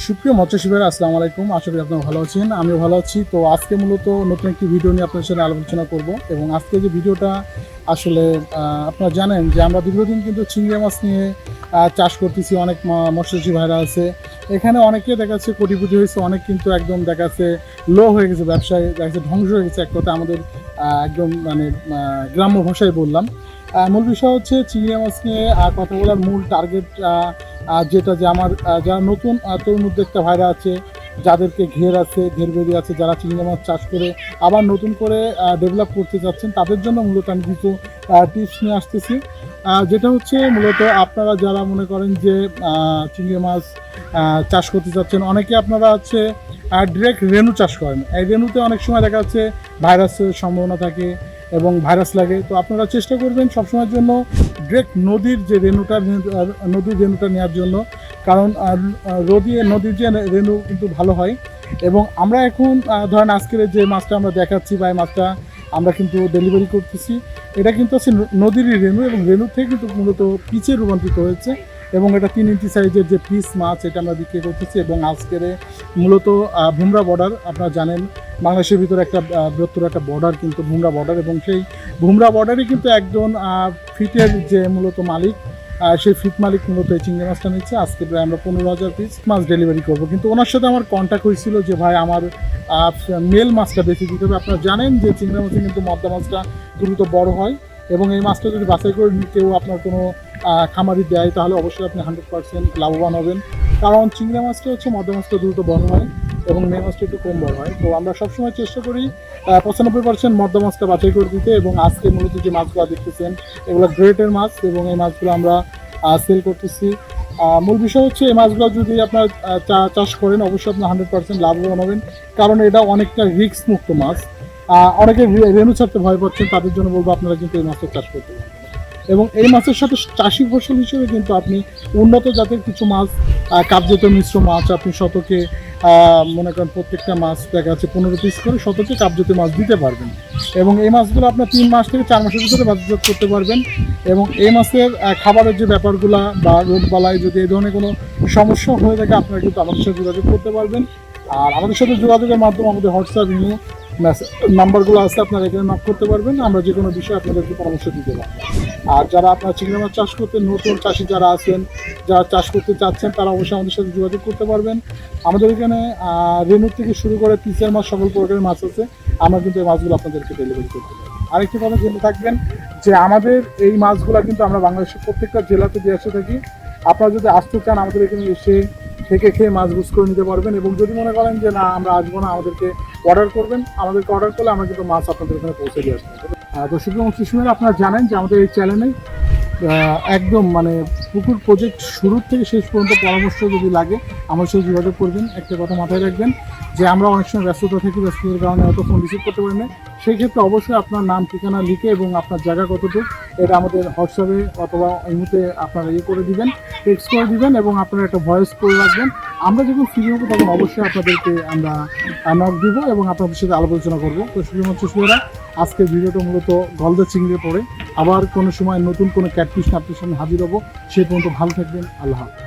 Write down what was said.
সুপ্রিয় মৎস্যজীবী ভাইরা আসসালামু আলাইকুম। আশা করি আপনারা ভালো আছেন, আমিও ভালো আছি। তো আজকে মূলত নতুন একটি ভিডিও নিয়ে আপনাদের সাথে আলোচনা করব এবং আজকে যে ভিডিওটা আসলে আপনারা জানেন যে আমরা দীর্ঘদিন কিন্তু চিংড়ি মাছ নিয়ে চাষ করতেছি। অনেক মৎস্যজীবী ভাইরা আছে এখানে, অনেকে দেখা যাচ্ছে কোটিপতি হয়েছে, অনেক কিন্তু একদম দেখা যাচ্ছে লো হয়ে গেছে, ব্যবসায় দেখা যাচ্ছে ধ্বংস হয়ে গেছে। এক কথা আমাদের একদম মানে গ্রাম্য ভাষায় বললাম। মূল বিষয় হচ্ছে চিংড়ি মাছ নিয়ে কথা বলার মূল টার্গেট যেটা যে আমার যারা নতুন তরুণ উদ্যোক্তা ভাইরা আছে, যাদেরকে ঘের বেরিয়ে আছে, যারা চিংড়ি মাছ চাষ করে আবার নতুন করে ডেভেলপ করতে যাচ্ছেন, তাদের জন্য মূলত আমি কিছু টিপস নিয়ে আসতেছি। যেটা হচ্ছে মূলত আপনারা যারা মনে করেন যে চিংড়ি মাছ চাষ করতে চাচ্ছেন, অনেকে আপনারা হচ্ছে ডিরেক্ট রেনু চাষ করেন। এই রেনুতে অনেক সময় দেখা যাচ্ছে ভাইরাসের সম্ভাবনা থাকে এবং ভাইরাস লাগে। তো আপনারা চেষ্টা করবেন সবসময়ের জন্য ডিরেক্ট নদীর রেনুটা নেওয়ার জন্য, কারণ নদীর যে রেনু কিন্তু ভালো হয়। এবং আমরা এখন ধরেন আজকের যে মাছটা আমরা দেখাচ্ছি বা এই মাছটা আমরা কিন্তু ডেলিভারি করতেছি, এটা কিন্তু আছে নদীরই রেনু এবং রেনু থেকে কিন্তু মূলত পিচে রূপান্তরিত হয়েছে এবং এটা 3 ইঞ্চি সাইজের যে পিস মাছ, এটা আমরা বিক্রি করতেছি। এবং আজকের মূলত ভুমরা বর্ডার, আপনারা জানেন বাংলাদেশের ভিতরে একটা বৃহত্তর একটা বর্ডার কিন্তু ভুমরা বর্ডার, এবং সেই ভুমরা বর্ডারে কিন্তু একজন ফিটের যে মূলত মালিক, সেই ফিট মালিক মূলত এই চিংড়ি মাছটা নিচ্ছে। আজকে প্রায় আমরা 15,000 পিস মাছ ডেলিভারি করবো। কিন্তু ওনার সাথে আমার কন্ট্যাক্ট হয়েছিল যে ভাই আমার মেল মাছটা বেশি দিতে হবে। আপনারা জানেন যে চিংড়ি মাছে কিন্তু মদ্দা মাছটা দ্রুত বড় হয় এবং এই মাছটা যদি বাছাই করে কেউ আপনার কোনো খামারি দেয়, তাহলে অবশ্যই আপনি 100% লাভবান হবেন। কারণ চিংড়ি মাছটা হচ্ছে মদ্দা মাছটা দ্রুত বড় হয় এবং মেয়ে মাছটা একটু কম বড় হয়। তো আমরা সবসময় চেষ্টা করি 95% মদ্দা মাছটা বাছাই করে দিতে। এবং আজকে মূলত যে মাছগুলো দেখতেছেন এগুলো গ্রেটের মাছ এবং এই মাছগুলো আমরা সেল করতেছি। মূল বিষয় হচ্ছে এই মাছগুলো যদি আপনার চাষ করেন, অবশ্যই আপনি 100% লাভবান হবেন, কারণ এটা অনেকটা রিস্ক মুক্ত মাছ। অনেকে রেনু ছাড়তে ভয় পাচ্ছেন, তাদের জন্য বলবো আপনারা কিন্তু এই মাছের চাষ করতে পারেন। এবং এই মাছের সাথে চাষি ফসল হিসেবে কিন্তু আপনি উন্নত জাতের কিছু মাছ, কাপজাত মিশ্র মাছ আপনি শতকে মনে করেন প্রত্যেকটা মাছ দেখা যাচ্ছে 15 পিস করে শতকে কাপজাত মাছ দিতে পারবেন। এবং এই মাছগুলো আপনার 3 মাস থেকে 4 মাসের ভিতরে বাজারজাত করতে পারবেন। এবং এই মাছের খাবারের যে ব্যাপারগুলো বা রোগবালাই যদি এই ধরনের কোনো সমস্যা হয়ে থাকে, আপনারা কিন্তু আমাদের সাথে যোগাযোগ করতে পারবেন। আর আমাদের সাথে যোগাযোগের মাধ্যমে আমাদের হোয়াটসঅ্যাপ নাম্বারগুলো আছে, আপনারা এখানে নক করতে পারবেন। আমরা যে কোনো বিষয়ে আপনাদেরকে পরামর্শ দিতে পারবো। আর যারা আপনারা চিংড়ি মাছ চাষ করতে নতুন চাষি যারা আছেন, যারা চাষ করতে চাচ্ছেন, তারা অবশ্যই আমাদের সাথে যোগাযোগ করতে পারবেন। আমাদের এখানে রেনুর থেকে শুরু করে পিসের মাছ, সকল প্রকারের মাছ আছে। আমরা কিন্তু এই মাছগুলো আপনাদেরকে ডেলিভারি করতে পারি। আরেকটি কথা জেনে থাকবেন যে আমাদের এই মাছগুলো কিন্তু আমরা বাংলাদেশের প্রত্যেকটা জেলাতে দিয়ে আসে থাকি। আপনারা যদি আসতে চান, আমাদের এখানে এসে থেকে খেয়ে মাছ বুঝ করে নিতে পারবেন। এবং যদি মনে করেন যে না আমরা আসবো না, আমাদেরকে অর্ডার করবেন, আমাদেরকে অর্ডার করলে আমরা কিন্তু মাছ আপনাদের এখানে পৌঁছে দিয়ে আসবো। তো সুপ্রিয় শিশুরা, আপনারা জানেন যে আমাদের এই চ্যানেলে একদম মানে পুকুর প্রজেক্ট শুরু থেকে শেষ পর্যন্ত পরামর্শ যদি লাগে আমার সাথে যোগাযোগ করবেন। একটা কথা মাথায় রাখবেন যে আমরা অনেক সময় ব্যস্ততার কারণে হয়তো ফোন রিসিভ করতে পারি না। সেই ক্ষেত্রে অবশ্যই আপনার নাম ঠিকানা লিখে এবং আপনার জায়গা কতটুকু এটা আমাদের হোয়াটসঅ্যাপে অথবা এই মুহূর্তে আপনারা করে দিবেন, টেক্সট করে দিবেন এবং আপনারা একটা ভয়েস করে রাখবেন। আমরা যখন ফ্রি হবো তখন অবশ্যই আপনাদেরকে আমরা নক দিব এবং আপনাদের সাথে আলোচনা করবো। তো শিশুরা, আজকের ভিডিওটা মূলত গলদা চিংড়ি পড়ে আবার কোনো সময় নতুন কোনো ক্যাটফিশ আপনার সামনে হাজির হবো। সেই পর্যন্ত ভালো থাকবেন। আল্লাহ হাফেজ।